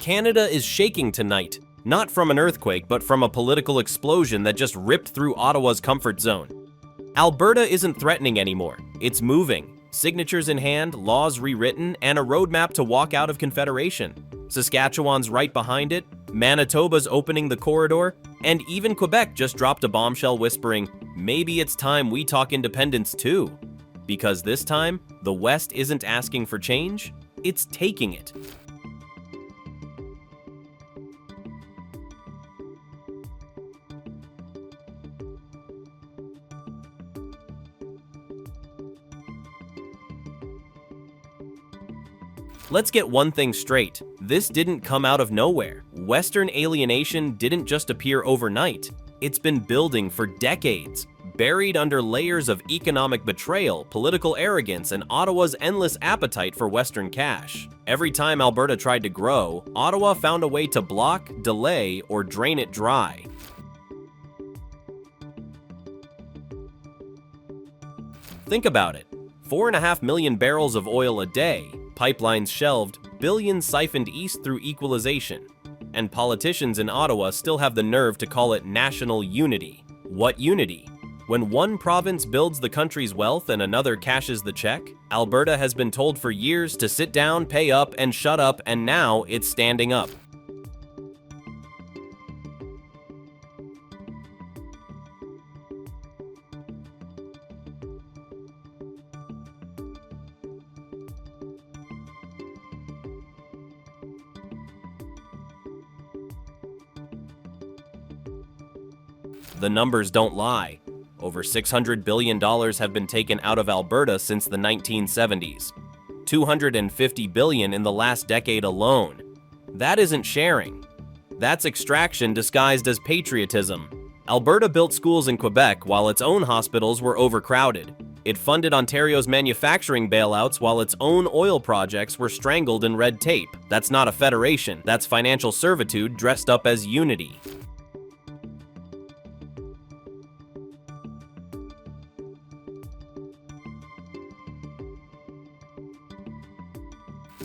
Canada is shaking tonight, not from an earthquake, but from a political explosion that just ripped through Ottawa's comfort zone. Alberta isn't threatening anymore. It's moving. Signatures in hand, laws rewritten, and a roadmap to walk out of Confederation. Saskatchewan's right behind it, Manitoba's opening the corridor, and even Quebec just dropped a bombshell whispering, maybe it's time we talk independence too. Because this time, the West isn't asking for change, it's taking it. Let's get one thing straight. This didn't come out of nowhere. Western alienation didn't just appear overnight. It's been building for decades, buried under layers of economic betrayal, political arrogance, and Ottawa's endless appetite for Western cash. Every time Alberta tried to grow, Ottawa found a way to block, delay, or drain it dry. Think about it. 4.5 million barrels of oil a day, pipelines shelved, billions siphoned east through equalization. And politicians in Ottawa still have the nerve to call it national unity. What unity? When one province builds the country's wealth and another cashes the check, Alberta has been told for years to sit down, pay up, and shut up, and now it's standing up. The numbers don't lie. Over $600 billion have been taken out of Alberta since the 1970s. $250 billion in the last decade alone. That isn't sharing. That's extraction disguised as patriotism. Alberta built schools in Quebec while its own hospitals were overcrowded. It funded Ontario's manufacturing bailouts while its own oil projects were strangled in red tape. That's not a federation. That's financial servitude dressed up as unity.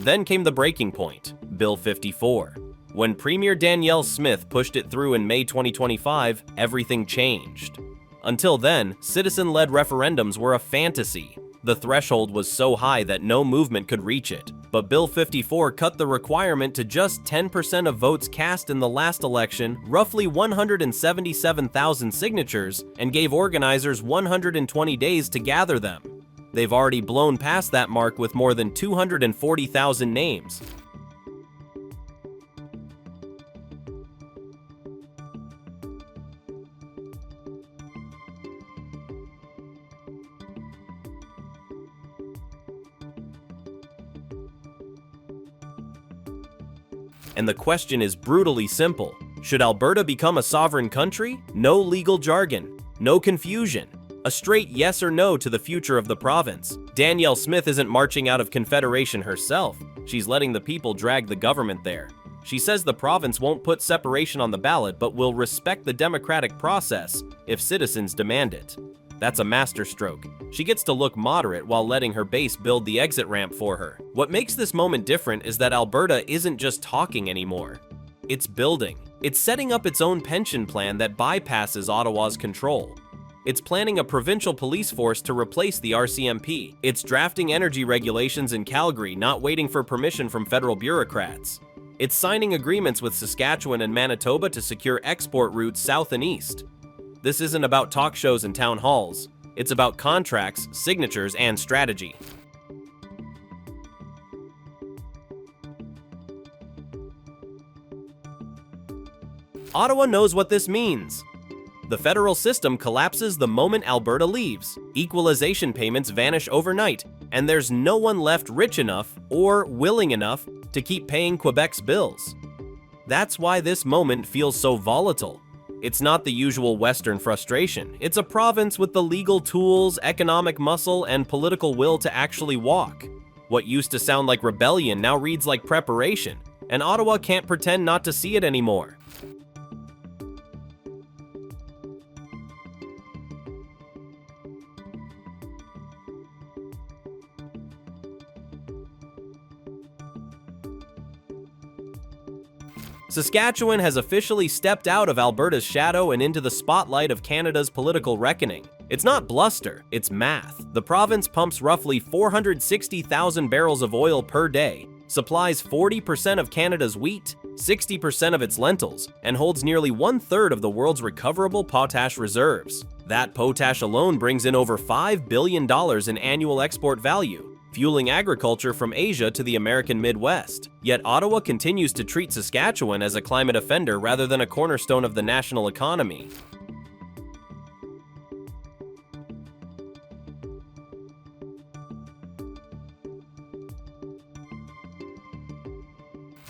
Then came the breaking point, Bill 54. When Premier Danielle Smith pushed it through in May 2025, everything changed. Until then, citizen-led referendums were a fantasy. The threshold was so high that no movement could reach it. But Bill 54 cut the requirement to just 10% of votes cast in the last election, roughly 177,000 signatures, and gave organizers 120 days to gather them. They've already blown past that mark with more than 240,000 names. And the question is brutally simple. Should Alberta become a sovereign country? No legal jargon, no confusion. A straight yes or no to the future of the province. Danielle Smith isn't marching out of Confederation herself. She's letting the people drag the government there. She says the province won't put separation on the ballot, but will respect the democratic process if citizens demand it. That's a masterstroke. She gets to look moderate while letting her base build the exit ramp for her. What makes this moment different is that Alberta isn't just talking anymore. It's building. It's setting up its own pension plan that bypasses Ottawa's control. It's planning a provincial police force to replace the RCMP. It's drafting energy regulations in Calgary, not waiting for permission from federal bureaucrats. It's signing agreements with Saskatchewan and Manitoba to secure export routes south and east. This isn't about talk shows and town halls. It's about contracts, signatures, and strategy. Ottawa knows what this means. The federal system collapses the moment Alberta leaves. Equalization payments vanish overnight, and there's no one left rich enough or willing enough to keep paying Quebec's bills. That's why this moment feels so volatile. It's not the usual Western frustration. It's a province with the legal tools, economic muscle, and political will to actually walk. What used to sound like rebellion now reads like preparation, and Ottawa can't pretend not to see it anymore. Saskatchewan has officially stepped out of Alberta's shadow and into the spotlight of Canada's political reckoning. It's not bluster, it's math. The province pumps roughly 460,000 barrels of oil per day, supplies 40% of Canada's wheat, 60% of its lentils, and holds nearly 1/3 of the world's recoverable potash reserves. That potash alone brings in over $5 billion in annual export value, fueling agriculture from Asia to the American Midwest. Yet Ottawa continues to treat Saskatchewan as a climate offender rather than a cornerstone of the national economy.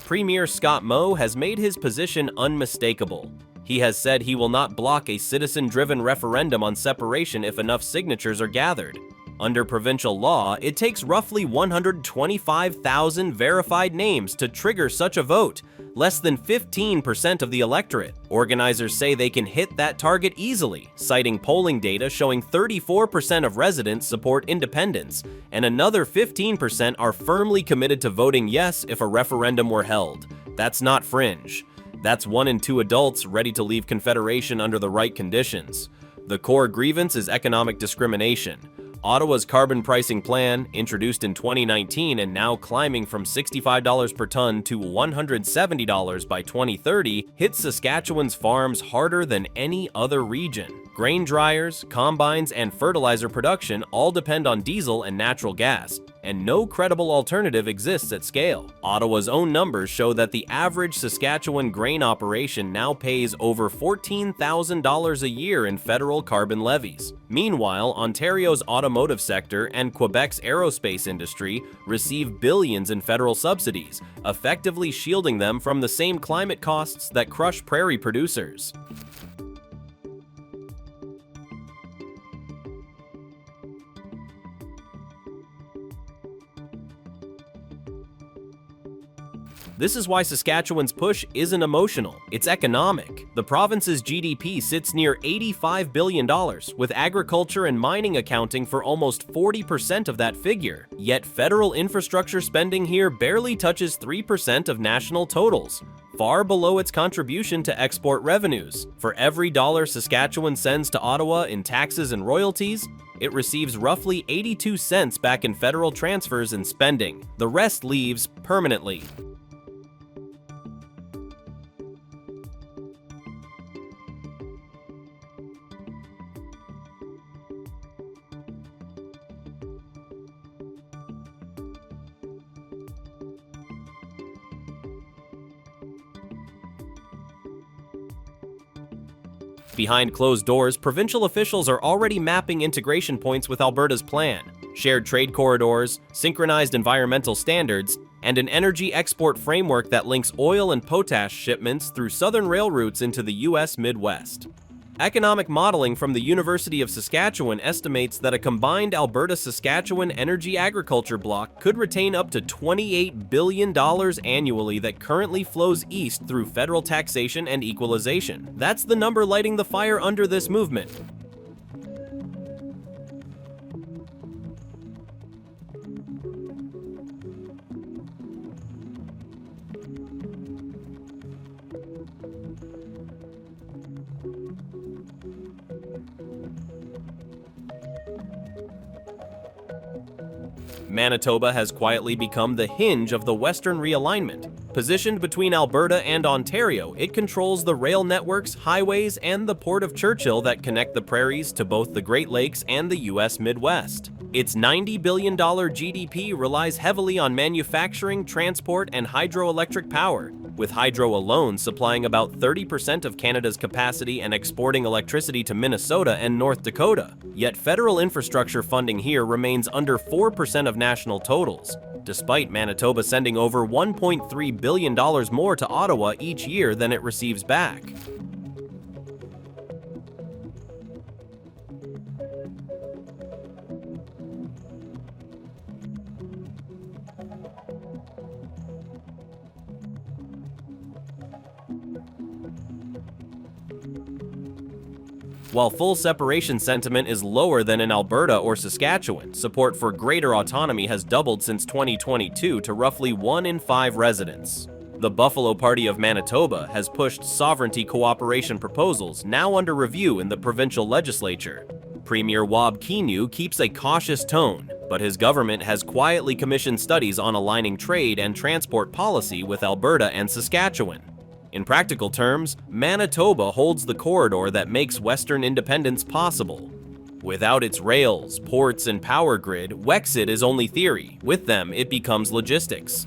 Premier Scott Moe has made his position unmistakable. He has said he will not block a citizen-driven referendum on separation if enough signatures are gathered. Under provincial law, it takes roughly 125,000 verified names to trigger such a vote, less than 15% of the electorate. Organizers say they can hit that target easily, citing polling data showing 34% of residents support independence, and another 15% are firmly committed to voting yes if a referendum were held. That's not fringe. That's 1 in 2 adults ready to leave Confederation under the right conditions. The core grievance is economic discrimination. Ottawa's carbon pricing plan, introduced in 2019 and now climbing from $65 per ton to $170 by 2030, hits Saskatchewan's farms harder than any other region. Grain dryers, combines, and fertilizer production all depend on diesel and natural gas, and no credible alternative exists at scale. Ottawa's own numbers show that the average Saskatchewan grain operation now pays over $14,000 a year in federal carbon levies. Meanwhile, Ontario's automotive sector and Quebec's aerospace industry receive billions in federal subsidies, effectively shielding them from the same climate costs that crush prairie producers. This is why Saskatchewan's push isn't emotional, it's economic. The province's GDP sits near $85 billion, with agriculture and mining accounting for almost 40% of that figure. Yet federal infrastructure spending here barely touches 3% of national totals, far below its contribution to export revenues. For every dollar Saskatchewan sends to Ottawa in taxes and royalties, it receives roughly 82 cents back in federal transfers and spending. The rest leaves permanently. Behind closed doors, provincial officials are already mapping integration points with Alberta's plan: shared trade corridors, synchronized environmental standards, and an energy export framework that links oil and potash shipments through southern rail routes into the U.S. Midwest. Economic modeling from the University of Saskatchewan estimates that a combined Alberta-Saskatchewan energy-agriculture bloc could retain up to $28 billion annually that currently flows east through federal taxation and equalization. That's the number lighting the fire under this movement. Manitoba has quietly become the hinge of the Western realignment. Positioned between Alberta and Ontario, it controls the rail networks, highways, and the Port of Churchill that connect the prairies to both the Great Lakes and the U.S. Midwest. Its $90 billion GDP relies heavily on manufacturing, transport, and hydroelectric power, with hydro alone supplying about 30% of Canada's capacity and exporting electricity to Minnesota and North Dakota. Yet federal infrastructure funding here remains under 4% of national totals, despite Manitoba sending over $1.3 billion more to Ottawa each year than it receives back. While full separation sentiment is lower than in Alberta or Saskatchewan, support for greater autonomy has doubled since 2022 to roughly 1 in 5 residents. The Buffalo Party of Manitoba has pushed sovereignty cooperation proposals now under review in the provincial legislature. Premier Wab Kinew keeps a cautious tone, but his government has quietly commissioned studies on aligning trade and transport policy with Alberta and Saskatchewan. In practical terms, Manitoba holds the corridor that makes Western independence possible. Without its rails, ports, and power grid, WEXIT is only theory. With them, it becomes logistics.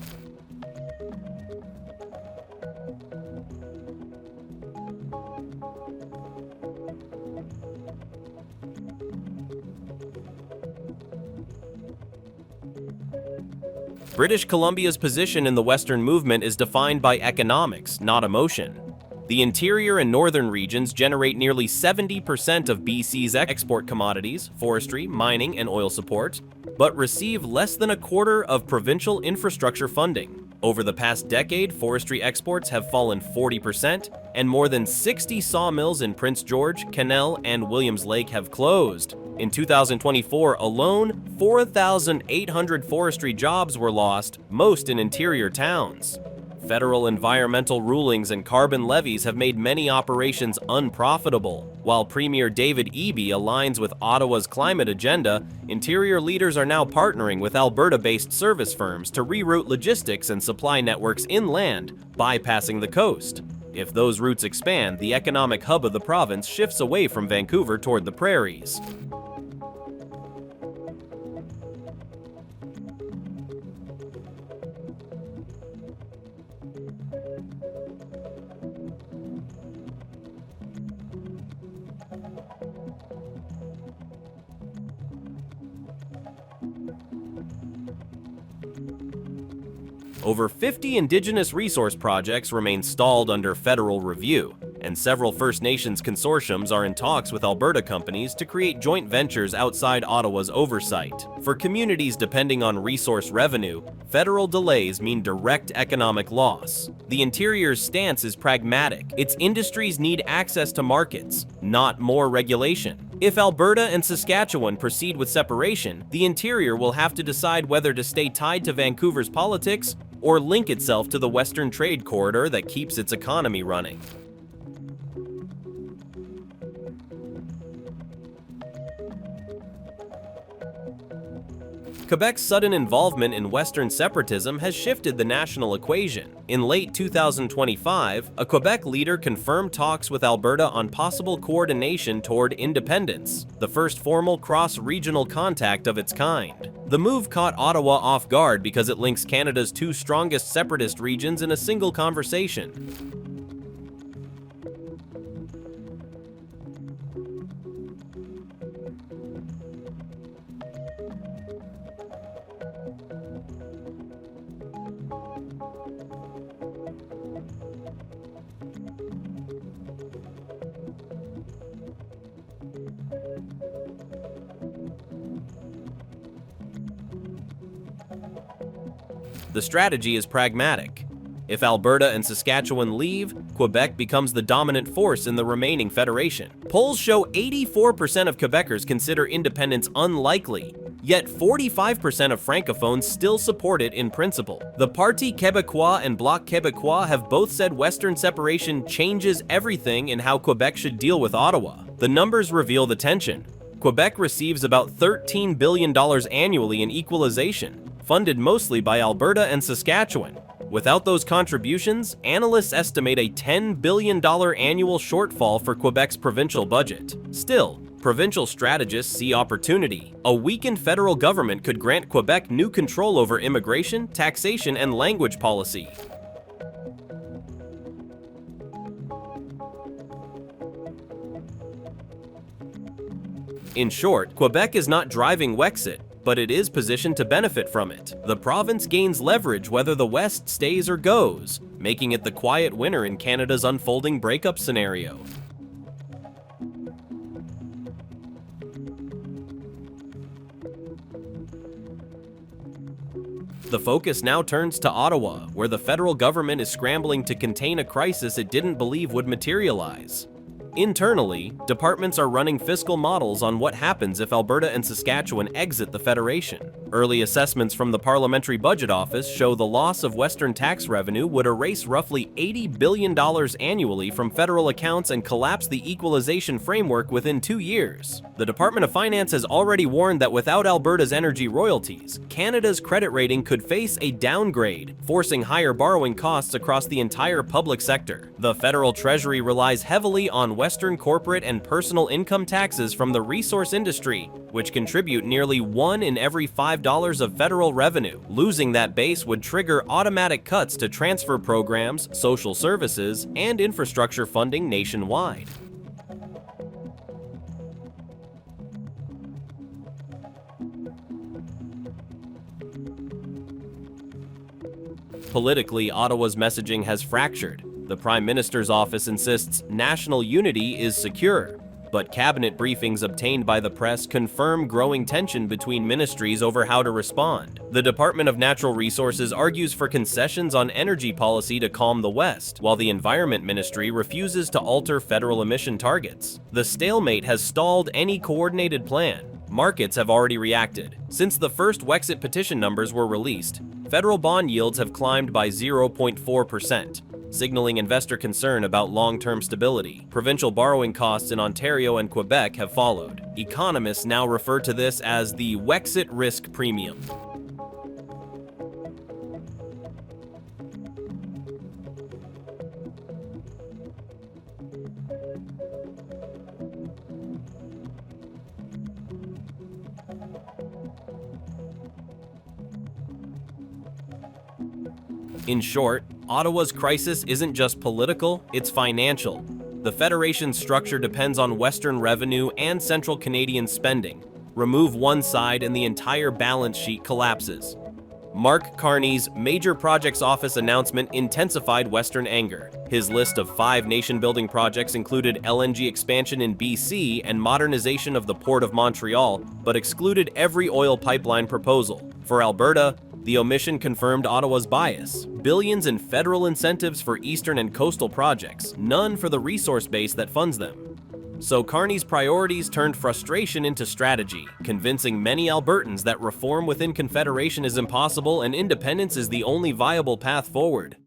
British Columbia's position in the Western movement is defined by economics, not emotion. The interior and northern regions generate nearly 70% of BC's export commodities, forestry, mining, and oil support, but receive less than a quarter of provincial infrastructure funding. Over the past decade, forestry exports have fallen 40%, and more than 60 sawmills in Prince George, Quesnel, and Williams Lake have closed. In 2024 alone, 4,800 forestry jobs were lost, most in interior towns. Federal environmental rulings and carbon levies have made many operations unprofitable. While Premier David Eby aligns with Ottawa's climate agenda, interior leaders are now partnering with Alberta-based service firms to reroute logistics and supply networks inland, bypassing the coast. If those routes expand, the economic hub of the province shifts away from Vancouver toward the prairies. Over 50 Indigenous resource projects remain stalled under federal review, and several First Nations consortiums are in talks with Alberta companies to create joint ventures outside Ottawa's oversight. For communities depending on resource revenue, federal delays mean direct economic loss. The Interior's stance is pragmatic. Its industries need access to markets, not more regulation. If Alberta and Saskatchewan proceed with separation, the Interior will have to decide whether to stay tied to Vancouver's politics or link itself to the Western trade corridor that keeps its economy running. Quebec's sudden involvement in Western separatism has shifted the national equation. In late 2025, a Quebec leader confirmed talks with Alberta on possible coordination toward independence, the first formal cross-regional contact of its kind. The move caught Ottawa off guard because it links Canada's two strongest separatist regions in a single conversation. The strategy is pragmatic. If Alberta and Saskatchewan leave, Quebec becomes the dominant force in the remaining federation. Polls show 84% of Quebecers consider independence unlikely, yet 45% of francophones still support it in principle. The Parti Québécois and Bloc Québécois have both said Western separation changes everything in how Quebec should deal with Ottawa. The numbers reveal the tension. Quebec receives about $13 billion annually in equalization, funded mostly by Alberta and Saskatchewan. Without those contributions, analysts estimate a $10 billion annual shortfall for Quebec's provincial budget. Still, provincial strategists see opportunity. A weakened federal government could grant Quebec new control over immigration, taxation, and language policy. In short, Quebec is not driving WEXIT, but it is positioned to benefit from it. The province gains leverage whether the West stays or goes, making it the quiet winner in Canada's unfolding breakup scenario. The focus now turns to Ottawa, where the federal government is scrambling to contain a crisis it didn't believe would materialize. Internally, departments are running fiscal models on what happens if Alberta and Saskatchewan exit the Federation. Early assessments from the Parliamentary Budget Office show the loss of Western tax revenue would erase roughly $80 billion annually from federal accounts and collapse the equalization framework within 2 years. The Department of Finance has already warned that without Alberta's energy royalties, Canada's credit rating could face a downgrade, forcing higher borrowing costs across the entire public sector. The federal treasury relies heavily on Western corporate and personal income taxes from the resource industry, which contribute nearly 1 in every $5 of federal revenue. Losing that base would trigger automatic cuts to transfer programs, social services, and infrastructure funding nationwide. Politically, Ottawa's messaging has fractured. The Prime Minister's office insists national unity is secure, but cabinet briefings obtained by the press confirm growing tension between ministries over how to respond. The Department of Natural Resources argues for concessions on energy policy to calm the West, while the Environment Ministry refuses to alter federal emission targets. The stalemate has stalled any coordinated plan. Markets have already reacted. Since the first WEXIT petition numbers were released, federal bond yields have climbed by 0.4%. signaling investor concern about long-term stability. Provincial borrowing costs in Ontario and Quebec have followed. Economists now refer to this as the WEXIT risk premium. In short, Ottawa's crisis isn't just political, it's financial. The Federation's structure depends on Western revenue and central Canadian spending. Remove one side and the entire balance sheet collapses. Mark Carney's Major Projects Office announcement intensified Western anger. His list of 5 nation-building projects included LNG expansion in BC and modernization of the Port of Montreal, but excluded every oil pipeline proposal. For Alberta, the omission confirmed Ottawa's bias. Billions in federal incentives for eastern and coastal projects, none for the resource base that funds them. So Carney's priorities turned frustration into strategy, convincing many Albertans that reform within Confederation is impossible and independence is the only viable path forward.